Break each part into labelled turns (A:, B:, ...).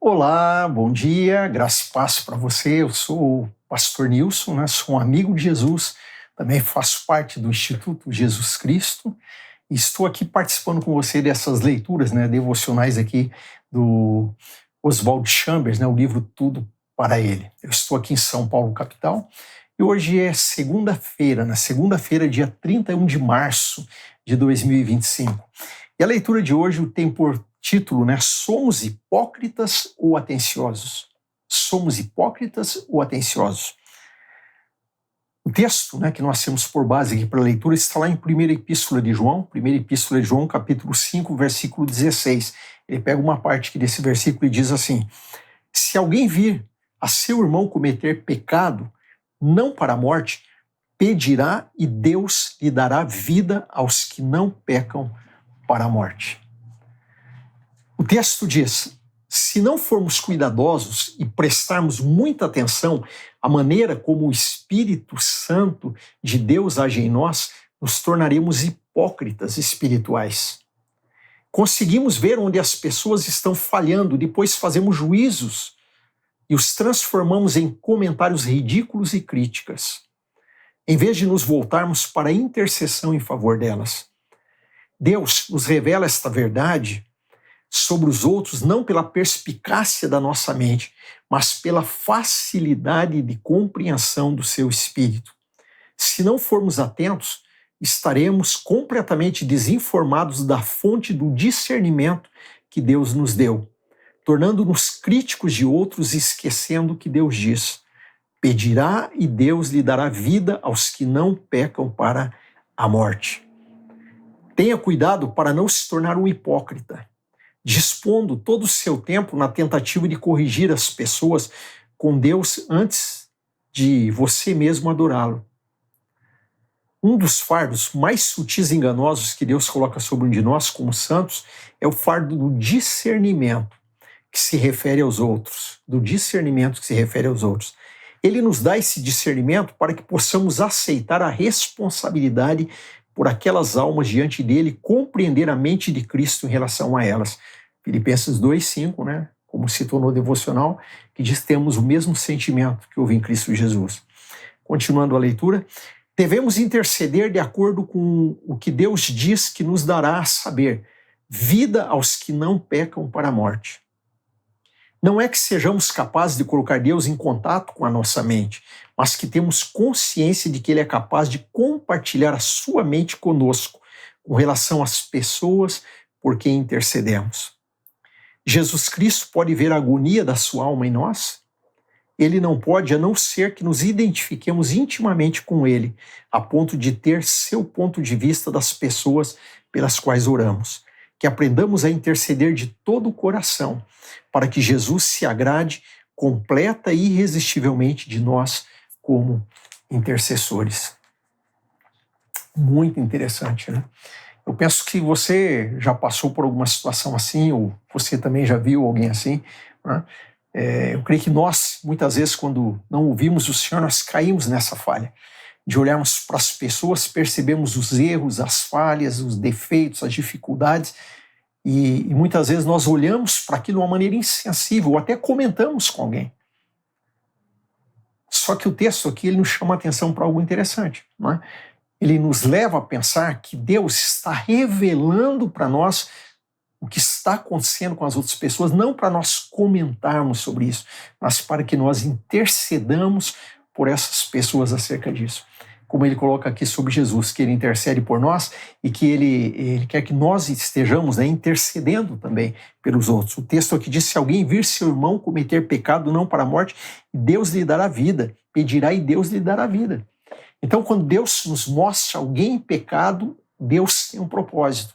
A: Olá, bom dia, graça e paz para você. Eu sou o pastor Nilson, né? Sou um amigo de Jesus, também faço parte do Instituto Jesus Cristo e estou aqui participando com você dessas leituras, né, devocionais aqui do Oswald Chambers, né, o livro Tudo para Ele. Eu estou aqui em São Paulo, capital, e hoje é segunda-feira, na segunda-feira, dia 31 de março de 2025. E a leitura de hoje tem por título, né? Somos hipócritas ou atenciosos? Somos hipócritas ou atenciosos? O texto, né, que nós temos por base aqui para a leitura está lá em 1ª Epístola de João, capítulo 5, versículo 16. Ele pega uma parte aqui desse versículo e diz assim: se alguém vir a seu irmão cometer pecado, não para a morte, pedirá e Deus lhe dará vida aos que não pecam para a morte. O texto diz: se não formos cuidadosos e prestarmos muita atenção à maneira como o Espírito Santo de Deus age em nós, nos tornaremos hipócritas espirituais. Conseguimos ver onde as pessoas estão falhando, depois fazemos juízos e os transformamos em comentários ridículos e críticas, em vez de nos voltarmos para a intercessão em favor delas. Deus nos revela esta verdade sobre os outros não pela perspicácia da nossa mente, mas pela facilidade de compreensão do seu espírito. Se não formos atentos, estaremos completamente desinformados da fonte do discernimento que Deus nos deu, tornando-nos críticos de outros e esquecendo o que Deus diz: pedirá e Deus lhe dará vida aos que não pecam para a morte. Tenha cuidado para não se tornar um hipócrita, dispondo todo o seu tempo na tentativa de corrigir as pessoas com Deus antes de você mesmo adorá-lo. Um dos fardos mais sutis e enganosos que Deus coloca sobre um de nós como santos é o fardo do discernimento que se refere aos outros. Ele nos dá esse discernimento para que possamos aceitar a responsabilidade por aquelas almas diante dele, compreender a mente de Cristo em relação a elas. Filipenses 2:5, né, como citou no devocional, que diz que temos o mesmo sentimento que houve em Cristo Jesus. Continuando a leitura, devemos interceder de acordo com o que Deus diz que nos dará a saber: vida aos que não pecam para a morte. Não é que sejamos capazes de colocar Deus em contato com a nossa mente, mas que temos consciência de que Ele é capaz de compartilhar a sua mente conosco, com relação às pessoas por quem intercedemos. Jesus Cristo pode ver a agonia da sua alma em nós? Ele não pode, a não ser que nos identifiquemos intimamente com Ele, a ponto de ter seu ponto de vista das pessoas pelas quais oramos. Que aprendamos a interceder de todo o coração, para que Jesus se agrade completa e irresistivelmente de nós como intercessores. Muito interessante, né? Eu penso que você já passou por alguma situação assim, ou você também já viu alguém assim, né? Eu creio que nós, muitas vezes, quando não ouvimos o Senhor, nós caímos nessa falha de olharmos para as pessoas, percebemos os erros, as falhas, os defeitos, as dificuldades, e muitas vezes nós olhamos para aquilo de uma maneira insensível, ou até comentamos com alguém. Só que o texto aqui ele nos chama a atenção para algo interessante, não é? Ele nos leva a pensar que Deus está revelando para nós o que está acontecendo com as outras pessoas, não para nós comentarmos sobre isso, mas para que nós intercedamos por essas pessoas acerca disso. Como ele coloca aqui sobre Jesus, que ele intercede por nós e que ele quer que nós estejamos, né, intercedendo também pelos outros. O texto aqui diz: se alguém vir seu irmão cometer pecado não para a morte, Deus lhe dará vida, pedirá e Deus lhe dará vida. Então, quando Deus nos mostra alguém em pecado, Deus tem um propósito.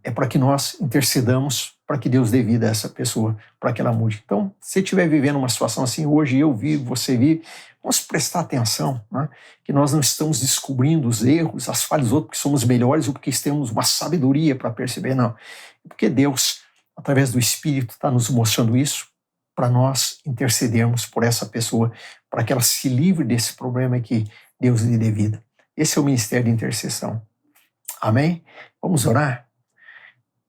A: É para que nós intercedamos para que Deus dê vida a essa pessoa, para que ela mude. Então, se você estiver vivendo uma situação assim, hoje eu vivo, você vive, vamos prestar atenção, né? Que nós não estamos descobrindo os erros, as falhas dos outros, porque somos melhores ou porque temos uma sabedoria para perceber, não. É porque Deus, através do Espírito, está nos mostrando isso para nós intercedermos por essa pessoa, para que ela se livre desse problema e que Deus lhe dê vida. Esse é o ministério de intercessão. Amém? Vamos orar?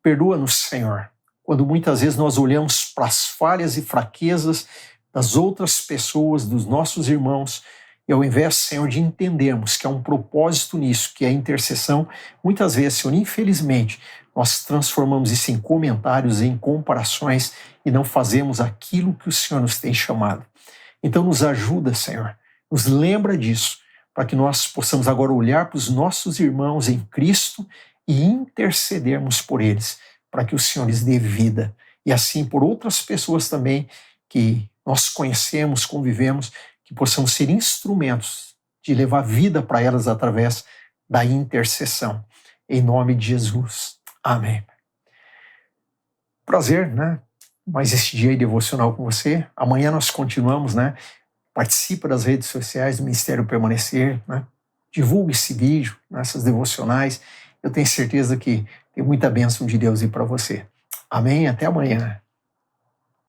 A: Perdoa-nos, Senhor, quando muitas vezes nós olhamos para as falhas e fraquezas das outras pessoas, dos nossos irmãos, e ao invés, Senhor, de entendermos que há um propósito nisso, que é a intercessão, muitas vezes, Senhor, infelizmente, nós transformamos isso em comentários, em comparações e não fazemos aquilo que o Senhor nos tem chamado. Então nos ajuda, Senhor, nos lembra disso, para que nós possamos agora olhar para os nossos irmãos em Cristo e intercedermos por eles, para que o Senhor lhes dê vida. E assim por outras pessoas também que nós conhecemos, convivemos, que possamos ser instrumentos de levar vida para elas através da intercessão. Em nome de Jesus. Amém. Prazer, né? Mais este dia aí devocional com você. Amanhã nós continuamos, né? Participa das redes sociais do Ministério Permanecer, né? Divulgue esse vídeo, essas devocionais. Eu tenho certeza que tem muita bênção de Deus aí para você. Amém? Até amanhã.